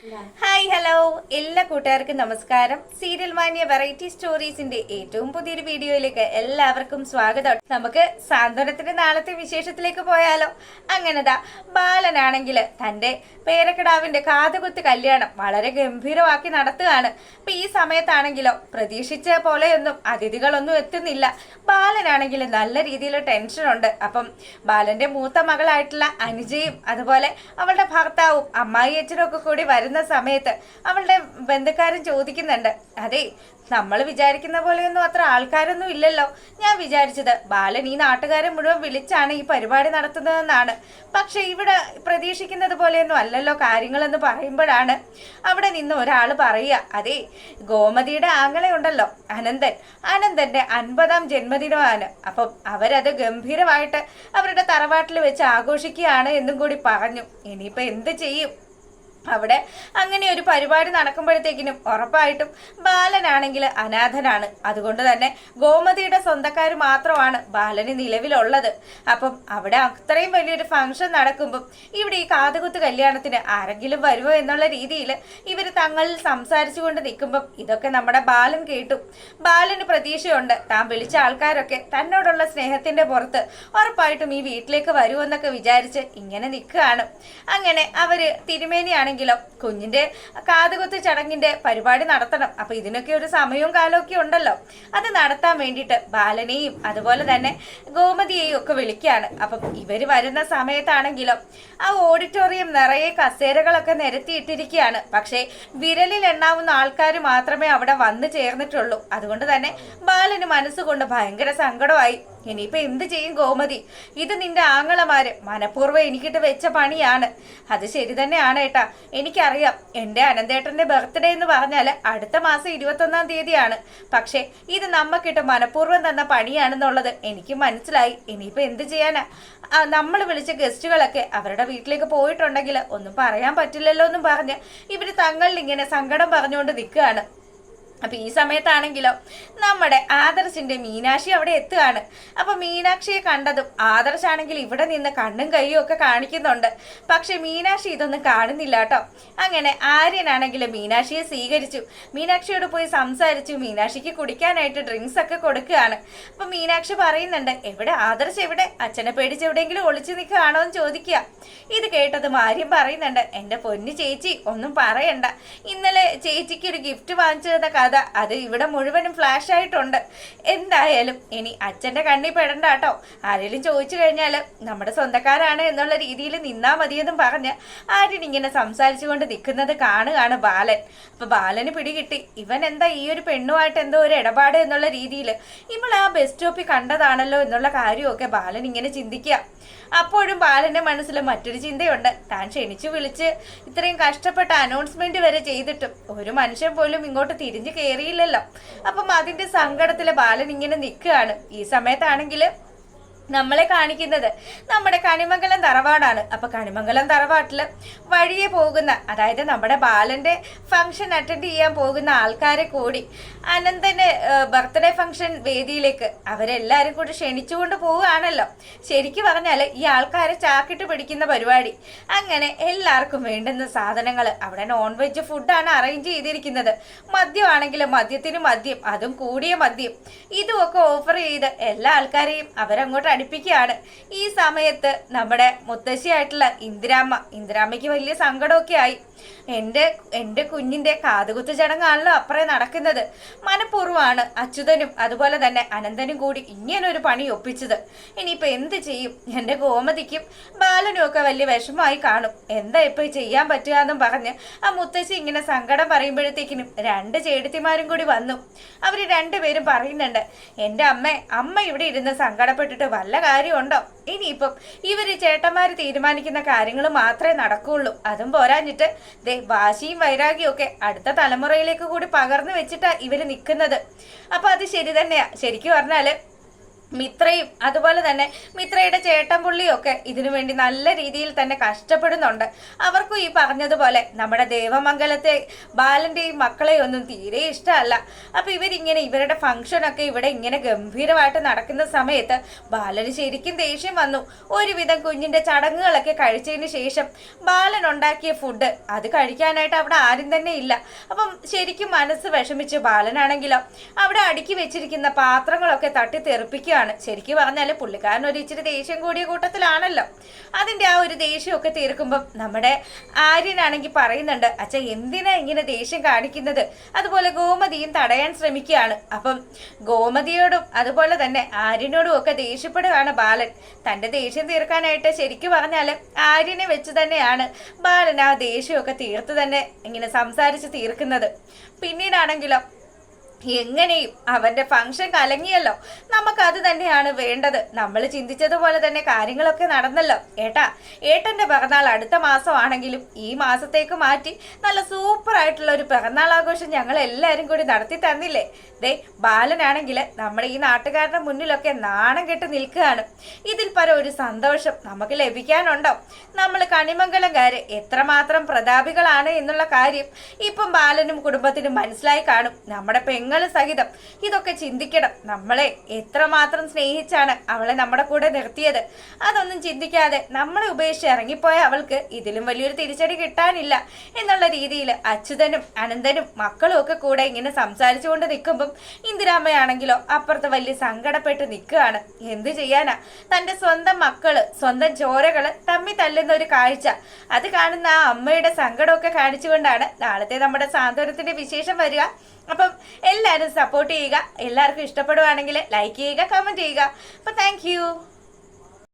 Hi hello എല്ലാ കൂട്ടുകാർക്കും നമസ്കാരം. സീരിയൽ മാന്യ വെറൈറ്റി സ്റ്റോറീസിന്റെ ഏറ്റവും പുതിയൊരു വീഡിയോയിലേക്ക് എല്ലാവർക്കും സ്വാഗതം. നമുക്ക് സാന്ത്വനത്തിന്റെ നാളത്തെ വിശേഷത്തിലേക്ക് പോയാലോ? അങ്ങനെതാ ബാലനാണെങ്കിൽ തന്റെ പേരക്കിടാവിന്റെ കാതുകുത്ത് കല്യാണം വളരെ ഗംഭീരമാക്കി നടത്തുകയാണ്. അപ്പൊ ഈ സമയത്താണെങ്കിലോ പ്രതീക്ഷിച്ച പോലെയൊന്നും അതിഥികളൊന്നും എത്തുന്നില്ല. ബാലനാണെങ്കിൽ നല്ല രീതിയിൽ ടെൻഷനുണ്ട്. അപ്പം ബാലന്റെ മൂത്ത മകളായിട്ടുള്ള അനുജയും അതുപോലെ അവളുടെ ഭർത്താവും അമ്മായി അച്ഛനും ഒക്കെ കൂടി വരുന്ന സമയത്ത് അവളുടെ ബന്ധുക്കാരൻ ചോദിക്കുന്നുണ്ട്, അതെ നമ്മൾ വിചാരിക്കുന്ന പോലെയൊന്നും അത്ര ആൾക്കാരൊന്നും ഇല്ലല്ലോ. ഞാൻ വിചാരിച്ചത് ബാലൻ ഈ നാട്ടുകാരെ മുഴുവൻ വിളിച്ചാണ് ഈ പരിപാടി നടത്തുന്നതെന്നാണ്. പക്ഷെ ഇവിടെ പ്രതീക്ഷിക്കുന്നത് പോലെയൊന്നും അല്ലല്ലോ കാര്യങ്ങളെന്ന് പറയുമ്പോഴാണ് അവിടെ നിന്ന് ഒരാൾ പറയുക, അതെ ഗോമതിയുടെ ആങ്ങളെ ഉണ്ടല്ലോ അനന്തന്റെ 50ാം ജന്മദിനമാണ്. അപ്പം അവരത് ഗംഭീരമായിട്ട് അവരുടെ തറവാട്ടിൽ വെച്ച് ആഘോഷിക്കുകയാണ് എന്നും കൂടി പറഞ്ഞു. ഇനിയിപ്പോ എന്ത് ചെയ്യും? അവിടെ അങ്ങനെ ഒരു പരിപാടി നടക്കുമ്പോഴത്തേക്കിനും ഉറപ്പായിട്ടും ബാലനാണെങ്കിൽ അനാഥനാണ്. അതുകൊണ്ട് തന്നെ ഗോമതിയുടെ സ്വന്തക്കാർ മാത്രമാണ് ബാലന് നിലവിലുള്ളത്. അപ്പം അവിടെ അത്രയും വലിയൊരു ഫംഗ്ഷൻ നടക്കുമ്പം ഇവിടെ ഈ കാതുകുത്ത് കല്യാണത്തിന് ആരെങ്കിലും വരുമോ എന്നുള്ള രീതിയിൽ ഇവർ തങ്ങളിൽ സംസാരിച്ചു കൊണ്ട് നിൽക്കുമ്പം ഇതൊക്കെ നമ്മുടെ ബാലൻ കേട്ടു. ബാലന് പ്രതീക്ഷയുണ്ട്, താൻ വിളിച്ച ആൾക്കാരൊക്കെ തന്നോടുള്ള സ്നേഹത്തിന്റെ പുറത്ത് ഉറപ്പായിട്ടും ഈ വീട്ടിലേക്ക് വരുമെന്നൊക്കെ വിചാരിച്ച് ഇങ്ങനെ നിൽക്കുകയാണ്. അങ്ങനെ അവര് തിരുമേനിയാണ് കുഞ്ഞിന്റെ കാതുകുത്ത് ചടങ്ങിന്റെ പരിപാടി നടത്തണം. അപ്പൊ ഇതിനൊക്കെ ഒരു സമയവും കാലമൊക്കെ ഉണ്ടല്ലോ. അത് നടത്താൻ വേണ്ടിയിട്ട് ബാലനെയും അതുപോലെ തന്നെ ഗോമതിയെയും ഒക്കെ വിളിക്കുകയാണ്. അപ്പം ഇവര് വരുന്ന സമയത്താണെങ്കിലോ ആ ഓഡിറ്റോറിയം നിറയെ കസേരകളൊക്കെ നിരത്തിയിട്ടിരിക്കുകയാണ്. പക്ഷേ വിരലിൽ എണ്ണാവുന്ന ആൾക്കാർ മാത്രമേ അവിടെ വന്നു ചേർന്നിട്ടുള്ളൂ. അതുകൊണ്ട് തന്നെ ബാലന് മനസ്സുകൊണ്ട് ഭയങ്കര സങ്കടമായി. ഇനിയിപ്പൊ എന്ത് ചെയ്യും ഗോമതി? ഇത് നിന്റെ ആങ്ങളമാര് മനഃപൂർവ്വം എനിക്കിട്ട് വെച്ച പണിയാണ്. അത് ശരി തന്നെയാണ് ഏട്ടാ, എനിക്കറിയാം. എൻ്റെ അനന്തേട്ടന്റെ ബർത്ത്ഡേ എന്ന് പറഞ്ഞാൽ അടുത്ത മാസം 21-ാം തീയതിയാണ്. പക്ഷെ ഇത് നമ്മക്കിട്ട് മനഃപൂർവ്വം തന്ന പണിയാണെന്നുള്ളത് എനിക്ക് മനസ്സിലായി. ഇനിയിപ്പോ എന്ത് ചെയ്യാനാ? നമ്മൾ വിളിച്ച ഗസ്റ്റുകളൊക്കെ അവരുടെ വീട്ടിലേക്ക് പോയിട്ടുണ്ടെങ്കിൽ ഒന്നും പറയാൻ പറ്റില്ലല്ലോ എന്നും പറഞ്ഞ് ഇവര് തങ്ങളിൽ ഇങ്ങനെ സങ്കടം പറഞ്ഞുകൊണ്ട് നിൽക്കുകയാണ്. അപ്പൊ ഈ സമയത്താണെങ്കിലോ നമ്മുടെ ആദർശിന്റെ മീനാക്ഷി അവിടെ എത്തുകയാണ്. അപ്പൊ മീനാക്ഷിയെ കണ്ടതും ആദർശാണെങ്കിൽ ഇവിടെ നിന്ന് കണ്ണും കൈയും ഒക്കെ കാണിക്കുന്നുണ്ട്. പക്ഷെ മീനാക്ഷി ഇതൊന്നും കാണുന്നില്ല കേട്ടോ. അങ്ങനെ ആര്യനാണെങ്കിൽ മീനാക്ഷിയെ സ്വീകരിച്ചു. മീനാക്ഷിയോട് പോയി സംസാരിച്ചു. മീനാക്ഷിക്ക് കുടിക്കാനായിട്ട് ഡ്രിങ്ക്സ് ഒക്കെ കൊടുക്കുകയാണ്. അപ്പൊ മീനാക്ഷി പറയുന്നുണ്ട്, എവിടെ ആദർശ്, എവിടെ? അച്ഛനെ പേടിച്ച് എവിടെയെങ്കിലും ഒളിച്ചു നിൽക്കുകയാണോ എന്ന് ചോദിക്കുക. ഇത് കേട്ടതും ആര്യം പറയുന്നുണ്ട്, എന്റെ പൊന്നു ചേച്ചി ഒന്നും പറയണ്ട. ഇന്നലെ ചേച്ചിക്ക് ഒരു ഗിഫ്റ്റ് വാങ്ങിച്ചു തന്ന കഥ അത് ഇവിടെ മുഴുവനും ഫ്ലാഷ് ആയിട്ടുണ്ട്. എന്തായാലും ഇനി അച്ഛന്റെ കണ്ണി പെടണ്ട കേട്ടോ. ആരെങ്കിലും ചോദിച്ചു കഴിഞ്ഞാൽ നമ്മുടെ സ്വന്തക്കാരാണ് എന്നുള്ള രീതിയിൽ നിന്നാ മതിയെന്നും പറഞ്ഞ് ആര്യൻ ഇങ്ങനെ സംസാരിച്ചുകൊണ്ട് നിൽക്കുന്നത് കാണുകയാണ് ബാലൻ. അപ്പൊ ബാലന് പിടികിട്ടി, ഇവൻ എന്താ ഈ ഒരു പെണ്ണുമായിട്ട് എന്തോ ഒരു ഇടപാട് എന്നുള്ള രീതിയിൽ ഇവൾ ആ ബസ് സ്റ്റോപ്പിൽ കണ്ടതാണല്ലോ എന്നുള്ള കാര്യമൊക്കെ ബാലൻ ഇങ്ങനെ ചിന്തിക്കുക. അപ്പോഴും ബാലന്റെ മനസ്സിൽ മറ്റൊരു ചിന്തയുണ്ട്. താൻ ക്ഷണിച്ചു വിളിച്ച് ഇത്രയും കഷ്ടപ്പെട്ട അനൗൺസ്മെന്റ് വരെ ചെയ്തിട്ടും ഒരു മനുഷ്യൻ പോലും ഇങ്ങോട്ട് തിരിഞ്ഞു കയറിയില്ലല്ലോ. അപ്പം അതിന്റെ സങ്കടത്തില് ബാലൻ ഇങ്ങനെ നിൽക്കുകയാണ്. ഈ സമയത്താണെങ്കിൽ നമ്മളെ കാണിക്കുന്നത് നമ്മുടെ കണിമംഗലം തറവാടാണ്. അപ്പൊ കണിമംഗലം തറവാട്ടില് വഴിയെ പോകുന്ന, അതായത് നമ്മുടെ ബാലന്റെ ഫംഗ്ഷൻ അറ്റൻഡ് ചെയ്യാൻ പോകുന്ന ആൾക്കാരെ കൂടി അനന്തന് ബർത്ത്ഡേ ഫംഗ്ഷൻ വേദിയിലേക്ക് അവരെല്ലാരും കൂടി ക്ഷണിച്ചുകൊണ്ട് പോവുകയാണല്ലോ. ശരിക്കും പറഞ്ഞാല് ഈ ആൾക്കാരെ ചാക്കിട്ട് പിടിക്കുന്ന പരിപാടി. അങ്ങനെ എല്ലാവർക്കും വേണ്ടുന്ന സാധനങ്ങൾ അവിടെ നോൺ വെജ് ഫുഡാണ് അറേഞ്ച് ചെയ്തിരിക്കുന്നത്. മദ്യമാണെങ്കിലും മദ്യത്തിന് മദ്യം, അതും കൂടിയ മദ്യം, ഇതുമൊക്കെ ഓഫർ ചെയ്ത് എല്ലാ ആൾക്കാരെയും അവരങ്ങോട്ട് അടുപ്പിക്കുകയാണ്. ഈ സമയത്ത് നമ്മുടെ മുത്തശ്ശിയായിട്ടുള്ള ഇന്ദിരാമ്മയ്ക്ക് വലിയ സങ്കടമൊക്കെ ആയി. എൻ്റെ കുഞ്ഞിന്റെ കാതുകുത്ത് ചടങ്ങാണല്ലോ അപ്പുറം നടക്കുന്നത്. മനഃപൂർവ്വമാണ് അച്യുതനും അതുപോലെ തന്നെ അനന്തനും കൂടി ഇങ്ങനൊരു പണി ഒപ്പിച്ചത്. ഇനിയിപ്പോ എന്ത് ചെയ്യും? എൻ്റെ ഗോമതിക്കും ബാലനും ഒക്കെ വലിയ വിഷമമായി കാണും. എന്താ ഇപ്പൊ ചെയ്യാൻ പറ്റുക എന്നും പറഞ്ഞ് ആ മുത്തശ്ശി ഇങ്ങനെ സങ്കടം പറയുമ്പോഴത്തേക്കിനും 2 ചേട്ടത്തിമാരും കൂടി വന്നു. അവര് രണ്ടുപേരും പറയുന്നുണ്ട്, എൻ്റെ അമ്മ ഇവിടെ ഇരുന്ന് സങ്കടപ്പെട്ടിട്ട് വല്ല കാര്യമുണ്ടോ? ഇനിയിപ്പം ഇവര് ചേട്ടന്മാര് തീരുമാനിക്കുന്ന കാര്യങ്ങൾ മാത്രമേ നടക്കുകയുള്ളൂ. അതും പോരാഞ്ഞിട്ട് വാശിയും വൈരാഗ്യവും ഒക്കെ അടുത്ത തലമുറയിലേക്ക് കൂടി പകർന്നു വെച്ചിട്ടാ ഇവര് നിൽക്കുന്നത്. അപ്പൊ അത് ശരി തന്നെയാ. ശരിക്കും പറഞ്ഞാല് മിത്രയും അതുപോലെ തന്നെ മിത്രയുടെ ചേട്ടൻ പുള്ളിയൊക്കെ ഇതിനു വേണ്ടി നല്ല രീതിയിൽ തന്നെ കഷ്ടപ്പെടുന്നുണ്ട്. അവർക്കും ഈ പറഞ്ഞതുപോലെ നമ്മുടെ ദേവമംഗലത്തെ ബാലന്റെയും മക്കളെയൊന്നും തീരെ ഇഷ്ടമല്ല. അപ്പൊ ഇവരിങ്ങനെ ഇവരുടെ ഫംഗ്ഷനൊക്കെ ഇവിടെ ഇങ്ങനെ ഗംഭീരമായിട്ട് നടക്കുന്ന സമയത്ത് ബാലന് ശരിക്കും ദേഷ്യം വന്നു. ഒരുവിധം കുഞ്ഞിന്റെ ചടങ്ങുകളൊക്കെ കഴിച്ചതിന് ശേഷം ബാലൻ ഉണ്ടാക്കിയ ഫുഡ് അത് കഴിക്കാനായിട്ട് അവിടെ ആരും തന്നെ ഇല്ല. അപ്പം ശരിക്കും മനസ്സ് വിഷമിച്ച് ബാലനാണെങ്കിലോ അവിടെ അടുക്കി വെച്ചിരിക്കുന്ന പാത്രങ്ങളൊക്കെ തട്ടി തെറിപ്പിക്കുകയാണ്. ശരിക്കും പറഞ്ഞാല് പുള്ളിക്കാരൻ ഒരു ഇച്ചിരി ദേഷ്യം കൂടിയ കൂട്ടത്തിലാണല്ലോ. അതിന്റെ ആ ഒരു ദേഷ്യമൊക്കെ തീർക്കുമ്പം നമ്മുടെ ആര്യനാണെങ്കിൽ പറയുന്നുണ്ട്, അച്ഛ എന്തിനാ ഇങ്ങനെ ദേഷ്യം കാണിക്കുന്നത്? അതുപോലെ ഗോമതിയും തടയാൻ ശ്രമിക്കുകയാണ്. അപ്പം ഗോമതിയോടും അതുപോലെ തന്നെ ആര്യനോടും ഒക്കെ ദേഷ്യപ്പെടുകയാണ് ബാലൻ. തന്റെ ദേഷ്യം തീർക്കാനായിട്ട് ശരിക്കും പറഞ്ഞാല് ആര്യനെ വെച്ച് തന്നെയാണ് ബാലൻ ആ ദേഷ്യമൊക്കെ തീർത്ത് തന്നെ ഇങ്ങനെ സംസാരിച്ച് തീർക്കുന്നത്. പിന്നീടാണെങ്കിലോ എങ്ങനെയും അവന്റെ ഫംഗ്ഷൻ കലങ്ങിയല്ലോ, നമുക്ക് അത് തന്നെയാണ് വേണ്ടത്. നമ്മൾ ചിന്തിച്ചതുപോലെ തന്നെ കാര്യങ്ങളൊക്കെ നടന്നല്ലോ. ഏട്ടന്റെ പിറന്നാൾ അടുത്ത മാസമാണെങ്കിലും ഈ മാസത്തേക്ക് മാറ്റി നല്ല സൂപ്പർ ആയിട്ടുള്ള ഒരു പിറന്നാൾ ആഘോഷം ഞങ്ങൾ എല്ലാവരും കൂടി നടത്തി തന്നില്ലേ? ദേ ബാലനാണെങ്കിൽ നമ്മുടെ ഈ നാട്ടുകാരുടെ മുന്നിലൊക്കെ നാണം കെട്ട് നിൽക്കുകയാണ്. ഇതിൽ പരം ഒരു സന്തോഷം നമുക്ക് ലഭിക്കാനുണ്ടോ? നമ്മൾ കണിമംഗലംകാര് എത്രമാത്രം പ്രതാപികളാണ് എന്നുള്ള കാര്യം ഇപ്പം ബാലനും കുടുംബത്തിനും മനസ്സിലായി കാണും. നമ്മുടെ പെങ്ങൾ സഹിതം ഇതൊക്കെ ചിന്തിക്കണം. നമ്മളെ എത്രമാത്രം സ്നേഹിച്ചാണ് അവളെ നമ്മുടെ കൂടെ നിർത്തിയത്. അതൊന്നും ചിന്തിക്കാതെ നമ്മളെ ഉപേക്ഷിച്ച് ഇറങ്ങിപ്പോയ അവൾക്ക് ഇതിലും വലിയൊരു തിരിച്ചടി കിട്ടാനില്ല എന്നുള്ള രീതിയിൽ അച്യുതനും അനന്തനും മക്കളും ഒക്കെ കൂടെ ഇങ്ങനെ സംസാരിച്ചുകൊണ്ട് നിൽക്കുമ്പം ഇന്ദിരാമ്മയാണെങ്കിലോ അപ്പുറത്ത് വലിയ സങ്കടപ്പെട്ട് നിൽക്കുകയാണ്. എന്ത് ചെയ്യാനാ, തന്റെ സ്വന്തം മക്കള് സ്വന്തം ചോരകള് തമ്മി തല്ലുന്ന ഒരു കാഴ്ച അത് കാണുന്ന ആ അമ്മയുടെ സങ്കടമൊക്കെ കാണിച്ചുകൊണ്ടാണ് നാളത്തെ നമ്മുടെ സാന്ത്വനത്തിന്റെ വിശേഷം വരിക. അപ്പം എല്ലാവരും സപ്പോർട്ട് ചെയ്യുക. എല്ലാവർക്കും ഇഷ്ടപ്പെടുവാണെങ്കിൽ ലൈക്ക് ചെയ്യുക, കമന്റ് ചെയ്യുക. അപ്പം താങ്ക്